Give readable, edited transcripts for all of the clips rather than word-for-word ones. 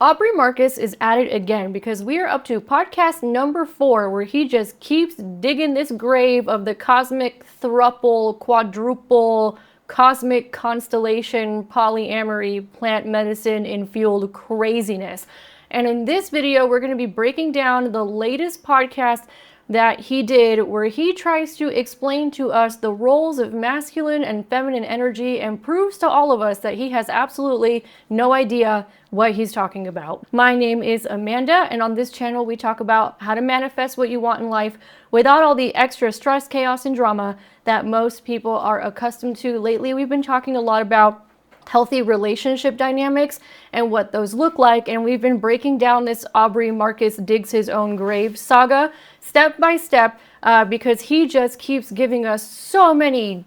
Aubrey Marcus is at it again because we are up to podcast number 4, where he just keeps digging this grave of the cosmic thruple, quadruple, cosmic constellation, polyamory, plant medicine infueled craziness. And in this video, we're going to be breaking down the latest podcast that he did, where he tries to explain to us the roles of masculine and feminine energy and proves to all of us that he has absolutely no idea what he's talking about. My name is Amanda, and on this channel we talk about how to manifest what you want in life without all the extra stress, chaos, and drama that most people are accustomed to. Lately, we've been talking a lot about healthy relationship dynamics and what those look like, and we've been breaking down this Aubrey Marcus digs his own grave saga step by step because he just keeps giving us so many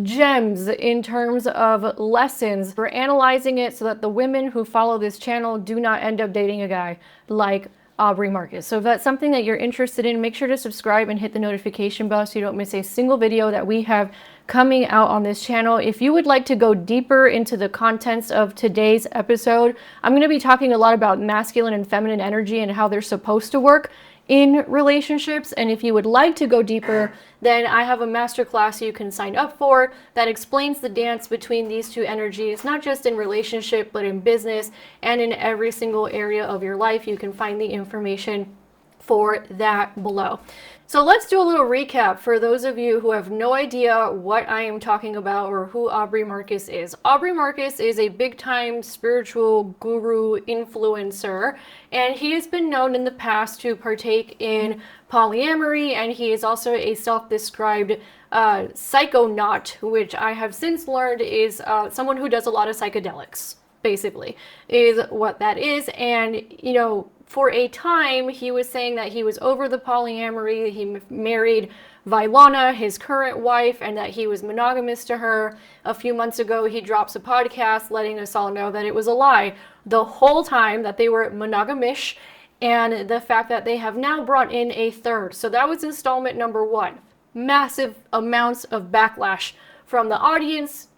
gems in terms of lessons. We're analyzing it so that the women who follow this channel do not end up dating a guy like Aubrey Marcus. So if that's something that you're interested in, make sure to subscribe and hit the notification bell so you don't miss a single video that we have coming out on this channel. If you would like to go deeper into the contents of today's episode, I'm going to be talking a lot about masculine and feminine energy and how they're supposed to work in relationships. And if you would like to go deeper, then I have a masterclass you can sign up for that explains the dance between these two energies, not just in relationship, but in business and in every single area of your life. You can find the information for that below. So let's do a little recap for those of you who have no idea what I am talking about or who Aubrey Marcus is. Aubrey Marcus is a big-time spiritual guru influencer, and he has been known in the past to partake in polyamory, and he is also a self-described psychonaut, which I have since learned is someone who does a lot of psychedelics, basically, is what that is. And, you know, for a time, he was saying that he was over the polyamory. He married Vailana, his current wife, and that he was monogamous to her. A few months ago, he drops a podcast letting us all know that it was a lie the whole time, that they were monogamish, and the fact that they have now brought in a third. So that was installment number 1. Massive amounts of backlash from the audience.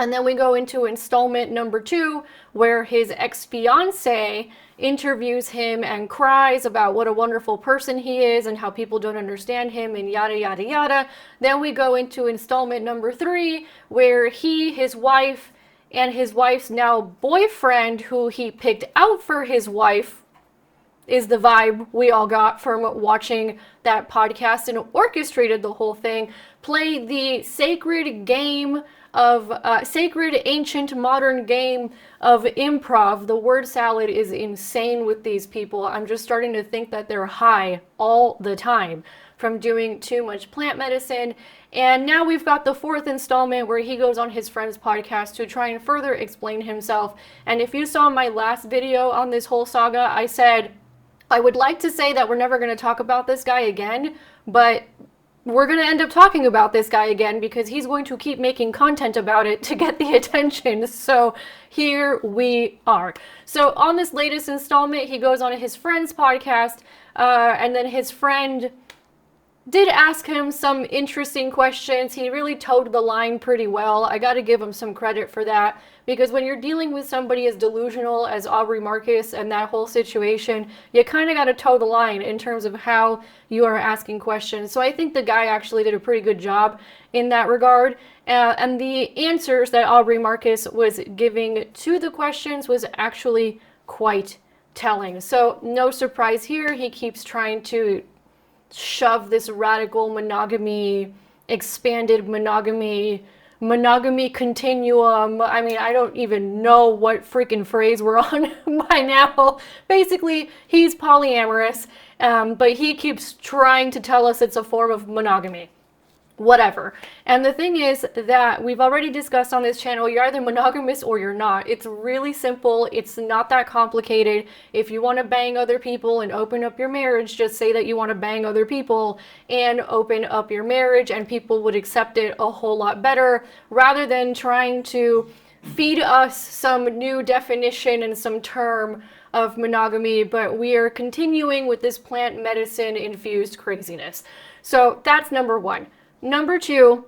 And then we go into installment number 2, where his ex-fiancée interviews him and cries about what a wonderful person he is and how people don't understand him and yada, yada, yada. Then we go into installment number 3, where he, his wife, and his wife's now boyfriend, who he picked out for his wife, is the vibe we all got from watching that podcast and orchestrated the whole thing, play the sacred game of sacred ancient modern game of improv. The word salad is insane with these people. I'm just starting to think that they're high all the time from doing too much plant medicine. And now we've got the 4th installment, where he goes on his friend's podcast to try and further explain himself. And if you saw my last video on this whole saga, I said I would like to say that we're never going to talk about this guy again, but we're going to end up talking about this guy again because he's going to keep making content about it to get the attention. So here we are. So on this latest installment, he goes on his friend's podcast, and then his friend did ask him some interesting questions. He really towed the line pretty well. I got to give him some credit for that, because when you're dealing with somebody as delusional as Aubrey Marcus and that whole situation, you kind of got to toe the line in terms of how you are asking questions. So I think the guy actually did a pretty good job in that regard. And the answers that Aubrey Marcus was giving to the questions was actually quite telling. So no surprise here. He keeps trying to shove this radical monogamy, expanded monogamy continuum. I mean, I don't even know what freaking phrase we're on by now. Basically, he's polyamorous, but he keeps trying to tell us it's a form of monogamy. Whatever. And the thing is that we've already discussed on this channel, you're either monogamous or you're not. It's really simple. It's not that complicated. If you want to bang other people and open up your marriage, just say that you want to bang other people and open up your marriage, and people would accept it a whole lot better, rather than trying to feed us some new definition and some term of monogamy. But we are continuing with this plant medicine infused craziness. So that's number 1. Number 2,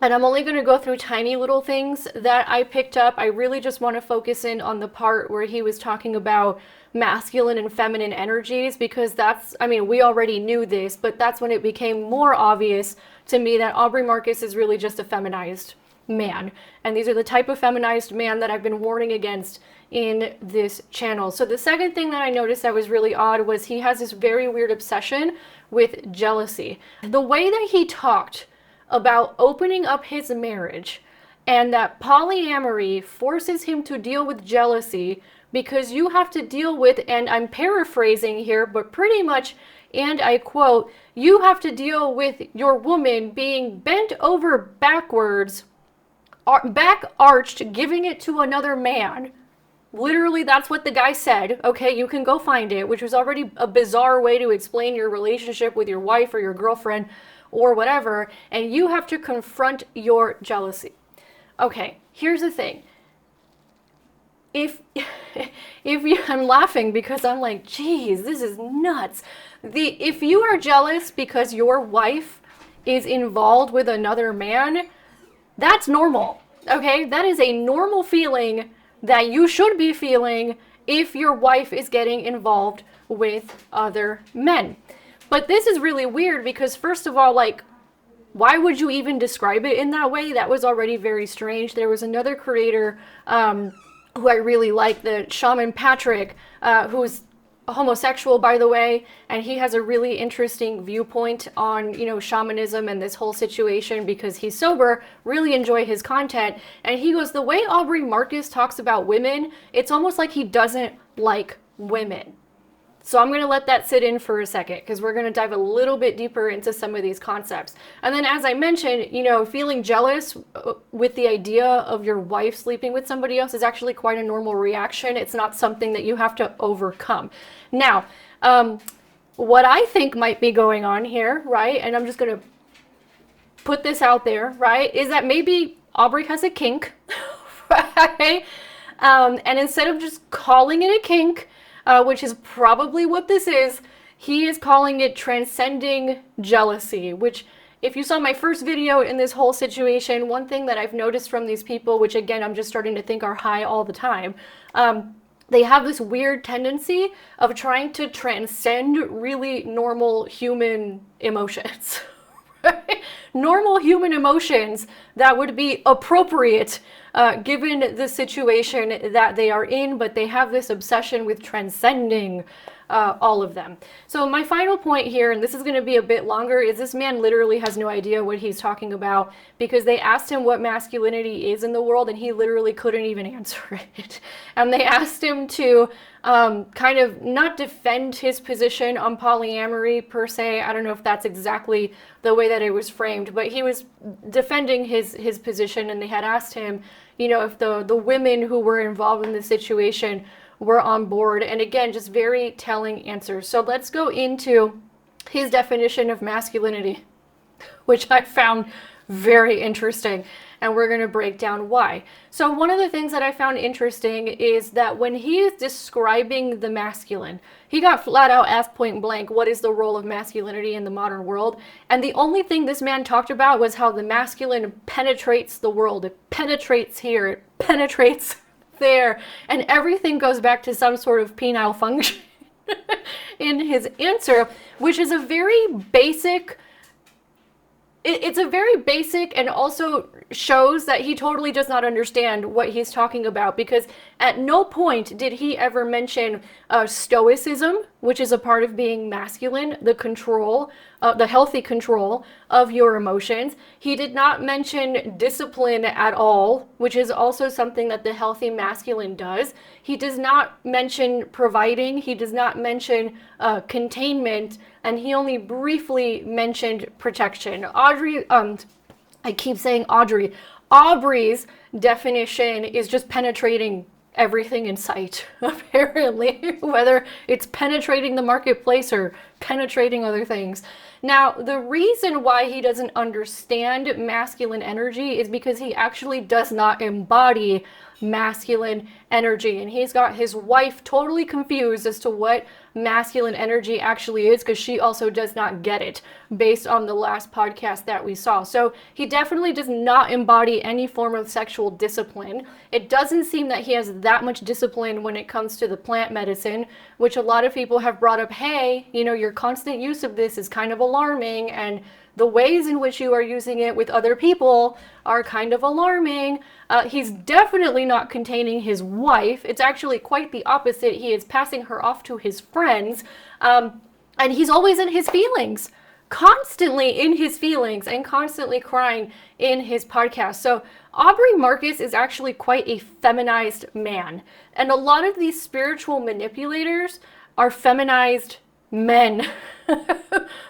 and I'm only going to go through tiny little things that I picked up. I really just want to focus in on the part where he was talking about masculine and feminine energies, because that's, I mean, we already knew this, but that's when it became more obvious to me that Aubrey Marcus is really just a feminized man. And these are the type of feminized man that I've been warning against in this channel. So the second thing that I noticed that was really odd was he has this very weird obsession with jealousy. The way that he talked about opening up his marriage and that polyamory forces him to deal with jealousy because you have to deal with, and I'm paraphrasing here, but pretty much, and I quote, you have to deal with your woman being bent over backwards, back arched, giving it to another man. Literally, that's what the guy said. Okay, you can go find it, which was already a bizarre way to explain your relationship with your wife or your girlfriend or whatever, and you have to confront your jealousy. Okay, here's the thing. If you, I'm laughing because I'm like, geez, this is nuts. If you are jealous because your wife is involved with another man, that's normal. Okay, that is a normal feeling that you should be feeling if your wife is getting involved with other men. But this is really weird because, first of all, like, why would you even describe it in that way? That was already very strange. There was another creator who I really like, the Shaman Patrick, who's homosexual, by the way, and he has a really interesting viewpoint on, you know, shamanism and this whole situation because he's sober. Really enjoy his content. And he goes, the way Aubrey Marcus talks about women, it's almost like he doesn't like women. So I'm going to let that sit in for a second because we're going to dive a little bit deeper into some of these concepts. And then, as I mentioned, you know, feeling jealous with the idea of your wife sleeping with somebody else is actually quite a normal reaction. It's not something that you have to overcome. Now, what I think might be going on here, right, and I'm just going to put this out there, right, is that maybe Aubrey has a kink, right? And instead of just calling it a kink, which is probably what this is, he is calling it transcending jealousy, which, if you saw my first video in this whole situation, one thing that I've noticed from these people, which again, I'm just starting to think are high all the time, they have this weird tendency of trying to transcend really normal human emotions. Normal human emotions that would be appropriate given the situation that they are in, but they have this obsession with transcending all of them. So my final point here, and this is going to be a bit longer, is this man literally has no idea what he's talking about because they asked him what masculinity is in the world and he literally couldn't even answer it. And they asked him to kind of not defend his position on polyamory per se. I don't know if that's exactly the way that it was framed, but he was defending his position, and they had asked him, you know, if the women who were involved in the situation were on board. And again, just very telling answers. So let's go into his definition of masculinity, which I found very interesting, and we're going to break down why. So one of the things that I found interesting is that when he is describing the masculine, he got flat out asked point blank, what is the role of masculinity in the modern world? And the only thing this man talked about was how the masculine penetrates the world. It penetrates here, it penetrates there, and everything goes back to some sort of penile function in his answer, which is a very basic, it's a very basic, and also shows that he totally does not understand what he's talking about, because at no point did he ever mention stoicism, which is a part of being masculine, the control, the healthy control of your emotions. He did not mention discipline at all, which is also something that the healthy masculine does. He does not mention providing. He does not mention containment, and he only briefly mentioned protection. I keep saying Audrey. Aubrey's definition is just penetrating everything in sight, apparently, whether it's penetrating the marketplace or penetrating other things. Now, the reason why he doesn't understand masculine energy is because he actually does not embody masculine energy, and he's got his wife totally confused as to what masculine energy actually is, because she also does not get it based on the last podcast that we saw. So he definitely does not embody any form of sexual discipline. It doesn't seem that he has that much discipline when it comes to the plant medicine, which a lot of people have brought up. Hey, you know, your constant use of this is kind of alarming, and the ways in which you are using it with other people are kind of alarming. He's definitely not containing his wife. It's actually quite the opposite. He is passing her off to his friends. And he's always in his feelings, constantly in his feelings, and constantly crying in his podcast. So Aubrey Marcus is actually quite a feminized man. And a lot of these spiritual manipulators are feminized men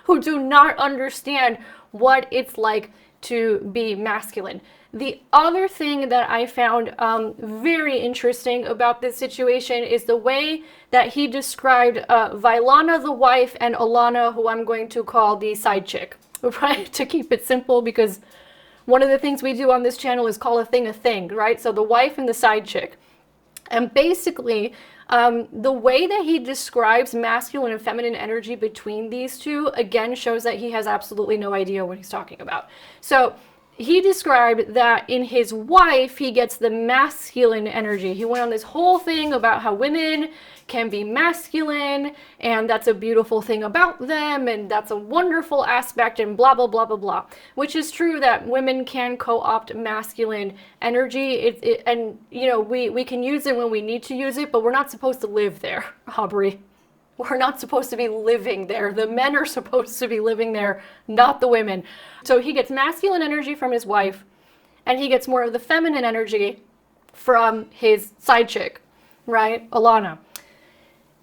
who do not understand what it's like to be masculine. The other thing that I found very interesting about this situation is the way that he described Vailana, the wife, and Alana, who I'm going to call the side chick, right? To keep it simple, because one of the things we do on this channel is call a thing, right? So the wife and the side chick. And basically, the way that he describes masculine and feminine energy between these two, again, shows that he has absolutely no idea what he's talking about. So he described that in his wife, he gets the masculine energy. He went on this whole thing about how women can be masculine, and that's a beautiful thing about them, and that's a wonderful aspect, and blah, blah, blah, blah, blah. Which is true that women can co-opt masculine energy, and, you know, we can use it when we need to use it, but we're not supposed to live there, Aubrey. We're not supposed to be living there. The men are supposed to be living there, not the women. So he gets masculine energy from his wife, and he gets more of the feminine energy from his side chick, right? Alana.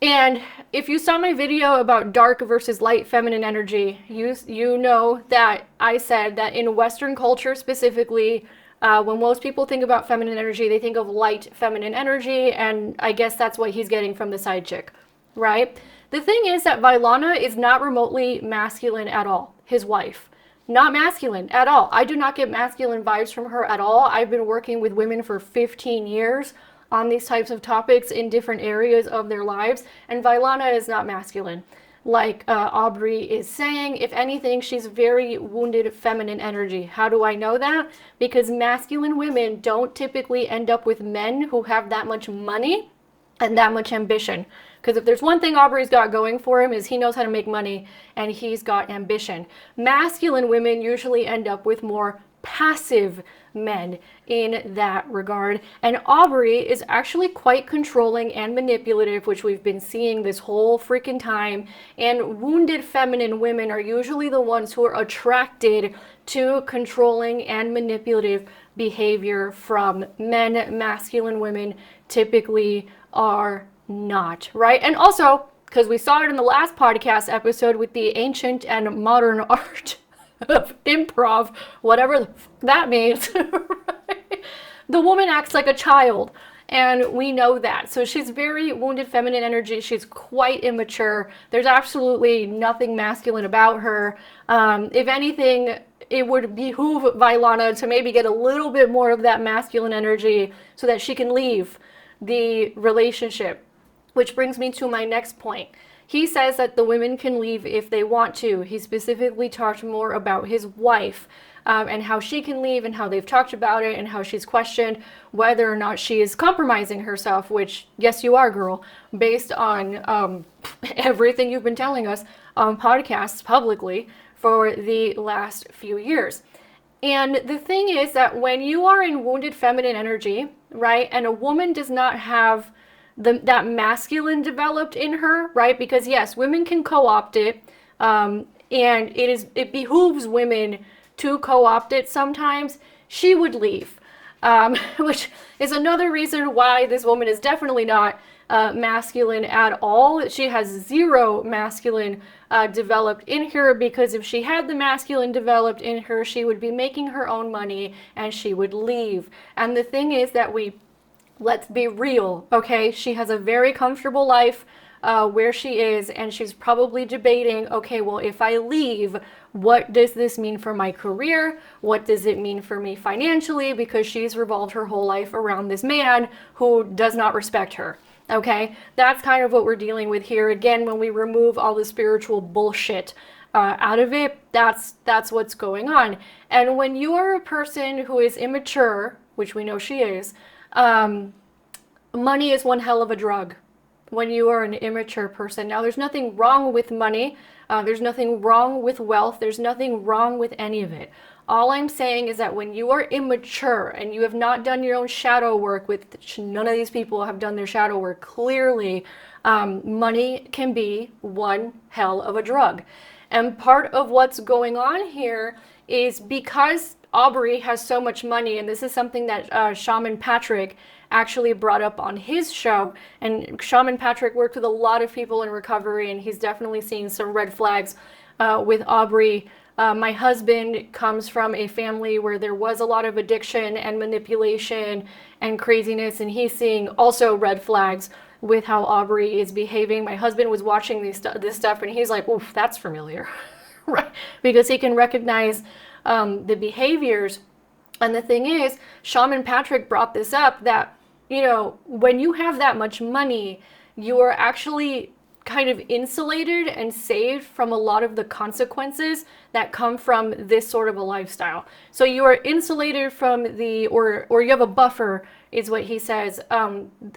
And if you saw my video about dark versus light feminine energy, you know that I said that in Western culture specifically, when most people think about feminine energy, they think of light feminine energy, and I guess that's what he's getting from the side chick. Right? The thing is that Vailana is not remotely masculine at all. His wife. Not masculine at all. I do not get masculine vibes from her at all. I've been working with women for 15 years on these types of topics in different areas of their lives, and Vailana is not masculine. Like Aubrey is saying, if anything, she's very wounded feminine energy. How do I know that? Because masculine women don't typically end up with men who have that much money and that much ambition. Because if there's one thing Aubrey's got going for him, is he knows how to make money, and he's got ambition. Masculine women usually end up with more passive men in that regard. And Aubrey is actually quite controlling and manipulative, which we've been seeing this whole freaking time. And wounded feminine women are usually the ones who are attracted to controlling and manipulative behavior from men. Masculine women typically are not, right? And also, because we saw it in the last podcast episode with the ancient and modern art of improv, whatever that means, right? The woman acts like a child, and we know that. So she's very wounded feminine energy. She's quite immature. There's absolutely nothing masculine about her. If anything, it would behoove Vailana to maybe get a little bit more of that masculine energy so that she can leave the relationship. Which brings me to my next point. He says that the women can leave if they want to. He specifically talked more about his wife and how she can leave, and how they've talked about it, and how she's questioned whether or not she is compromising herself, which, yes, you are, girl, based on everything you've been telling us on podcasts publicly for the last few years. And the thing is that when you are in wounded feminine energy, right, and a woman does not have that masculine developed in her, right? Because yes, women can co-opt it, and it behooves women to co-opt it sometimes. She would leave, which is another reason why this woman is definitely not masculine at all. She has zero masculine developed in her, because if she had the masculine developed in her, she would be making her own money and she would leave. And the thing is that let's be real, okay? She has a very comfortable life where she is, and she's probably debating, okay, well, if I leave, what does this mean for my career? What does it mean for me financially? Because she's revolved her whole life around this man who does not respect her. Okay, that's kind of what we're dealing with here. Again, when we remove all the spiritual bullshit out of it, that's what's going on. And when you are a person who is immature, which we know she is, money is one hell of a drug when you are an immature person. Now, there's nothing wrong with money. There's nothing wrong with wealth. There's nothing wrong with any of it. All I'm saying is that when you are immature and you have not done your own shadow work, which none of these people have done their shadow work, clearly, money can be one hell of a drug. And part of what's going on here is because Aubrey has so much money, and this is something that Shaman Patrick actually brought up on his show, and Shaman Patrick worked with a lot of people in recovery, and he's definitely seen some red flags with Aubrey. My husband comes from a family where there was a lot of addiction and manipulation and craziness, and he's seeing also red flags with how Aubrey is behaving. My husband was watching this stuff, and he's like, oof, that's familiar, right? Because he can recognize the behaviors. And the thing is, Shaman Patrick brought this up, that, you know, when you have that much money, you are actually kind of insulated and saved from a lot of the consequences that come from this sort of a lifestyle. So you are insulated from or you have a buffer, is what he says,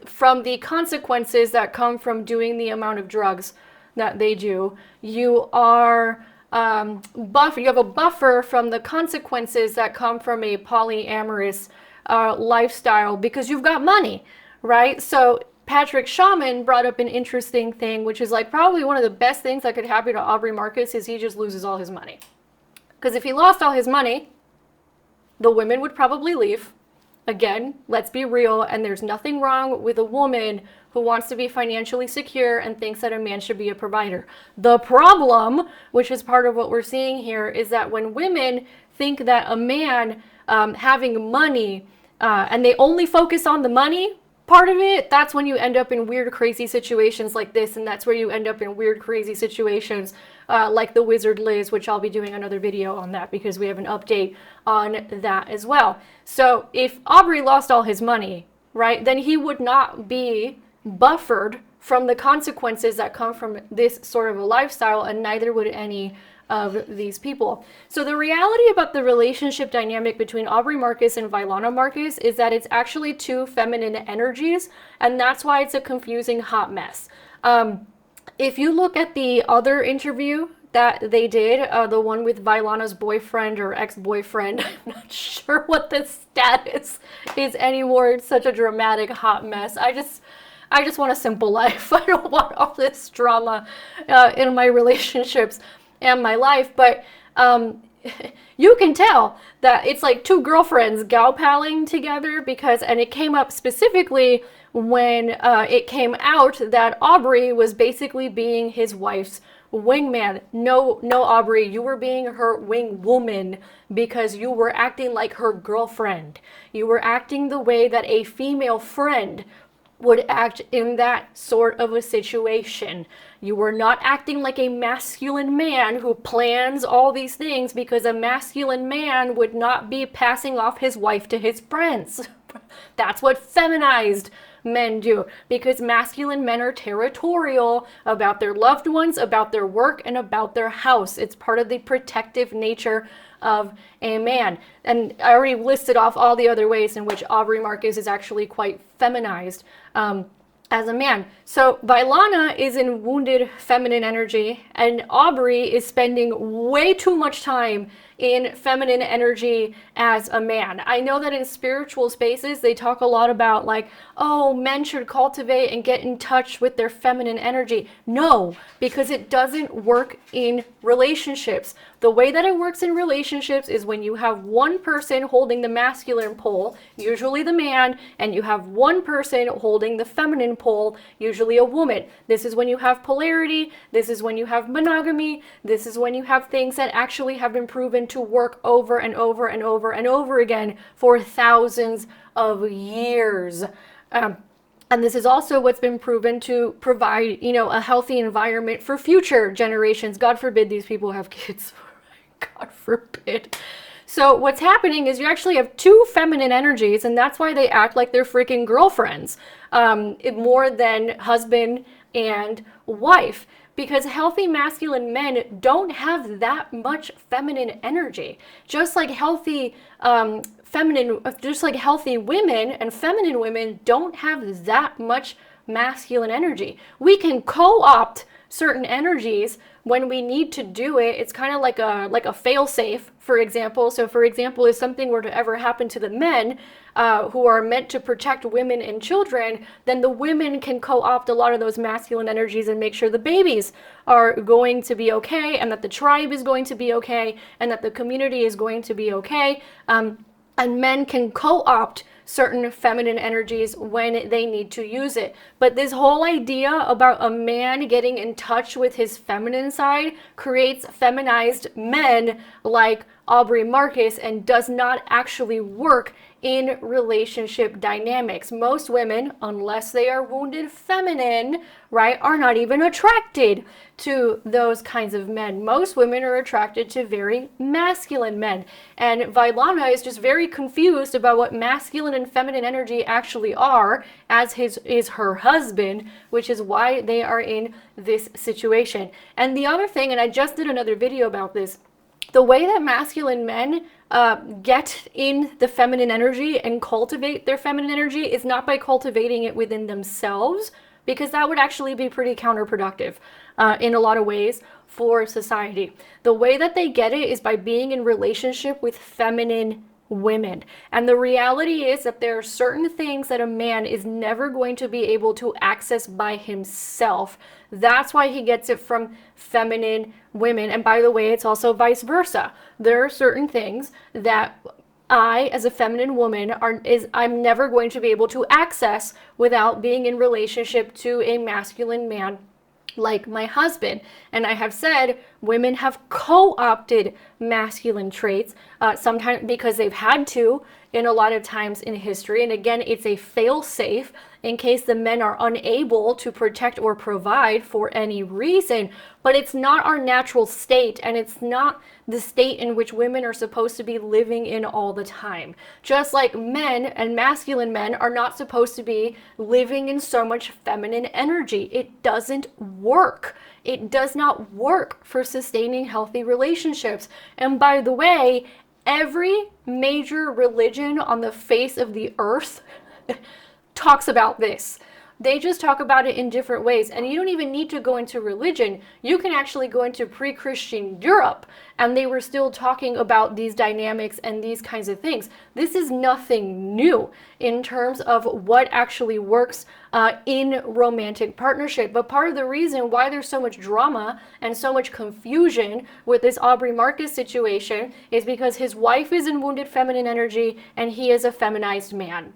from the consequences that come from doing the amount of drugs that they do. You are you have a buffer from the consequences that come from a polyamorous lifestyle because you've got money, right? So Patrick Shaman brought up an interesting thing, which is like probably one of the best things that could happen to Aubrey Marcus is he just loses all his money. Because if he lost all his money, the women would probably leave. Again, let's be real, and there's nothing wrong with a woman who wants to be financially secure and thinks that a man should be a provider. The problem, which is part of what we're seeing here, is that when women think that a man having money, and they only focus on the money part of it, that's when you end up in weird, crazy situations like this, and that's where you end up in weird, crazy situations like the Wizard Liz, which I'll be doing another video on that because we have an update on that as well. So if Aubrey lost all his money, right, then he would not be buffered from the consequences that come from this sort of a lifestyle, and neither would any of these people. So the reality about the relationship dynamic between Aubrey Marcus and Vylana Marcus is that it's actually two feminine energies, and that's why it's a confusing hot mess. If you look at the other interview that they did, the one with Vylana's boyfriend or ex-boyfriend, I'm not sure what the status is anymore. It's such a dramatic hot mess. I just want a simple life. I don't want all this drama in my relationships and my life. But you can tell that it's like two girlfriends gal palling together because, and it came up specifically when it came out that Aubrey was basically being his wife's wingman. No, Aubrey, you were being her wing woman because you were acting like her girlfriend. You were acting the way that a female friend would act in that sort of a situation. You were not acting like a masculine man who plans all these things, because a masculine man would not be passing off his wife to his friends. That's what feminized men do, because masculine men are territorial about their loved ones, about their work, and about their house. It's part of the protective nature of a man. And I already listed off all the other ways in which Aubrey Marcus is actually quite feminized as a man. So Vylana is in wounded feminine energy, and Aubrey is spending way too much time in feminine energy as a man. I know that in spiritual spaces they talk a lot about like, oh, men should cultivate and get in touch with their feminine energy. No, because it doesn't work in relationships. The way that it works in relationships is when you have one person holding the masculine pole, usually the man, and you have one person holding the feminine pole, usually a woman. This is when you have polarity. This is when you have monogamy. This is when you have things that actually have been proven to work over and over and over and over again for thousands of years. And this is also what's been proven to provide, a healthy environment for future generations. God forbid these people have kids. God forbid. So what's happening is you actually have two feminine energies, and that's why they act like they're freaking girlfriends, more than husband and wife. Because healthy masculine men don't have that much feminine energy. Just like healthy healthy women and feminine women don't have that much masculine energy. We can co-opt certain energies when we need to do it. It's kind of like a fail safe, for example. So for example, if something were to ever happen to the men who are meant to protect women and children, then the women can co-opt a lot of those masculine energies and make sure the babies are going to be okay, and that the tribe is going to be okay, and that the community is going to be okay. And men can co-opt certain feminine energies when they need to use it. But this whole idea about a man getting in touch with his feminine side creates feminized men like Aubrey Marcus and does not actually work in relationship dynamics. Most women, unless they are wounded feminine, right, are not even attracted to those kinds of men. Most women are attracted to very masculine men. And Vailana is just very confused about what masculine and feminine energy actually are, as is her husband, which is why they are in this situation. And the other thing, and I just did another video about this, the way that masculine men get in the feminine energy and cultivate their feminine energy is not by cultivating it within themselves, because that would actually be pretty counterproductive in a lot of ways for society. The way that they get it is by being in relationship with feminine women. And the reality is that there are certain things that a man is never going to be able to access by himself. That's why he gets it from feminine women. And by the way, it's also vice versa. There are certain things that I, as a feminine woman, I'm never going to be able to access without being in relationship to a masculine man like my husband. And I have said women have co-opted masculine traits, sometimes because they've had to in a lot of times in history. And again, it's a fail-safe in case the men are unable to protect or provide for any reason. But it's not our natural state, and it's not the state in which women are supposed to be living in all the time. Just like men and masculine men are not supposed to be living in so much feminine energy. It doesn't work. It does not work for sustaining healthy relationships. And by the way, every major religion on the face of the earth talks about this. They just talk about it in different ways. And you don't even need to go into religion. You can actually go into pre-Christian Europe, and they were still talking about these dynamics and these kinds of things. This is nothing new in terms of what actually works in romantic partnership. But part of the reason why there's so much drama and so much confusion with this Aubrey Marcus situation is because his wife is in wounded feminine energy and he is a feminized man.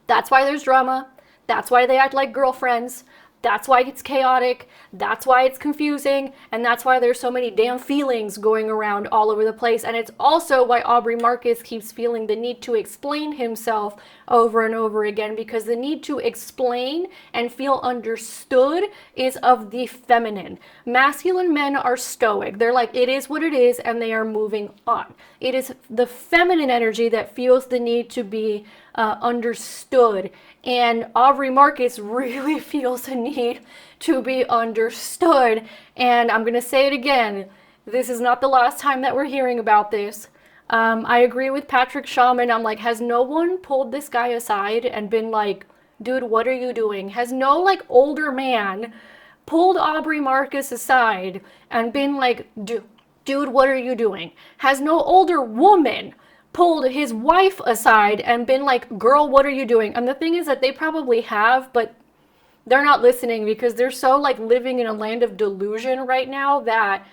That's why there's drama. That's why they act like girlfriends. That's why it's chaotic. That's why it's confusing. And that's why there's so many damn feelings going around all over the place. And it's also why Aubrey Marcus keeps feeling the need to explain himself over and over again, because the need to explain and feel understood is of the feminine. Masculine men are stoic. They're like, it is what it is, and they are moving on. It is the feminine energy that feels the need to be understood. And Aubrey Marcus really feels the need to be understood. And I'm going to say it again. This is not the last time that we're hearing about this. I agree with Patrick Shaman. I'm like, has no one pulled this guy aside and been like, dude, what are you doing? Has no like older man pulled Aubrey Marcus aside and been like, dude, what are you doing? Has no older woman pulled his wife aside and been like, girl, what are you doing? And the thing is that they probably have, but they're not listening because they're so like living in a land of delusion right now that,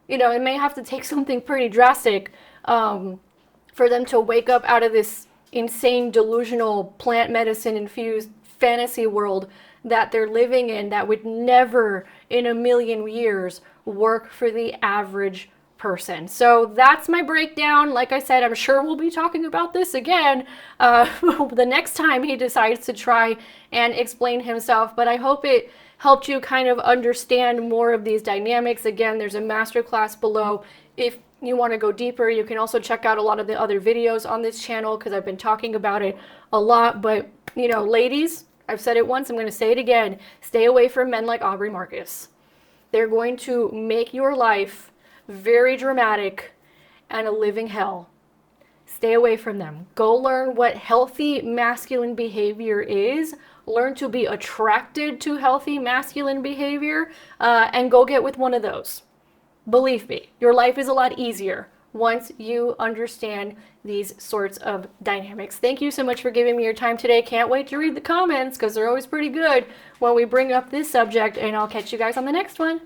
it may have to take something pretty drastic for them to wake up out of this insane delusional plant medicine infused fantasy world that they're living in that would never in a million years work for the average person. So that's my breakdown. Like I said, I'm sure we'll be talking about this again the next time he decides to try and explain himself. But I hope it helped you kind of understand more of these dynamics. Again, there's a masterclass below. If you want to go deeper, you can also check out a lot of the other videos on this channel because I've been talking about it a lot. But, you know, ladies, I've said it once, I'm going to say it again. Stay away from men like Aubrey Marcus. They're going to make your life very dramatic and a living hell. Stay away from them. Go learn what healthy masculine behavior is. Learn to be attracted to healthy masculine behavior, and go get with one of those. Believe me, your life is a lot easier once you understand these sorts of dynamics. Thank you so much for giving me your time today. Can't wait to read the comments because they're always pretty good when we bring up this subject, and I'll catch you guys on the next one.